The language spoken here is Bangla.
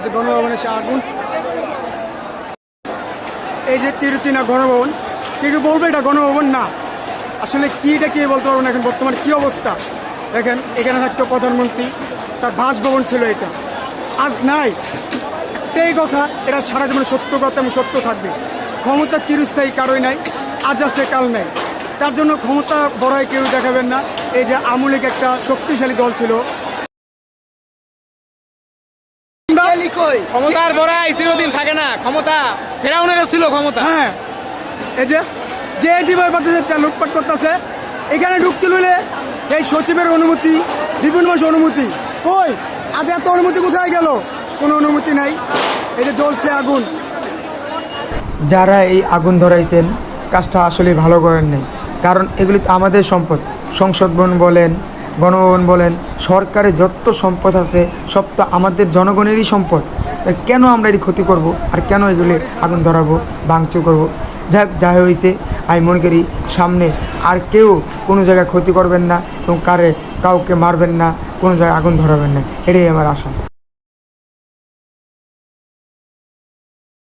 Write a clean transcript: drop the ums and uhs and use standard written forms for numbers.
যে গণভবনে সে আগুন, এই যে চিরচেনা গণভবন। কেউ বলবে এটা গণভবন না, আসলে কি এটা কে বলতে পারবো না। এখন বর্তমানে কি অবস্থা দেখেন, এখানে থাকতো প্রধানমন্ত্রী, তার বাসভবন ছিল এটা, আজ নাই। একটাই কথা, এটা সারা জীবনে সত্য কথা এবং সত্য থাকবে। ক্ষমতা চিরস্থায়ী কারোই নাই, আজ আছে কাল নাই। তার জন্য ক্ষমতা বড়াই কেউ দেখাবেন না। এই যে আওয়ামী লীগ একটা শক্তিশালী দল ছিল, ক্ষমতার বড়াই চিরদিন থাকে না, ক্ষমতা ফেরাউনেরও ছিল ক্ষমতা। হ্যাঁ, এই যে যে যেভাবে বাচ্চাদের লুটপাট করতেছে, এখানে ঢুকতে হলে এই সচিবের অনুমতি, বিভিন্ন মানুষের অনুমতি, কই আজ এত অনুমতি কোথায় গেল? কোনো অনুমতি নাই। এই যে জ্বলছে আগুন। যারা এই আগুন ধরাইছেন কাজটা আসলে ভালো করেন নাই, কারণ এগুলি তো আমাদের সম্পদ। সংসদ ভবন বলেন, গণভবন বলেন, সরকারের যত সম্পদ আছে সব তো আমাদের জনগণেরই সম্পদ। কেন আমরা এটি ক্ষতি করব, আর কেন এগুলি আগুন ধরাবো, ভাঙচুর করবো? যা হয়েছে আমি মনে করি সামনে আর কেউ কোনো জায়গায় ক্ষতি করবেন না এবং কাউকে মারবেন না, কোনো জায়গায় আগুন ধরাবেন না, এটাই আমার আশা।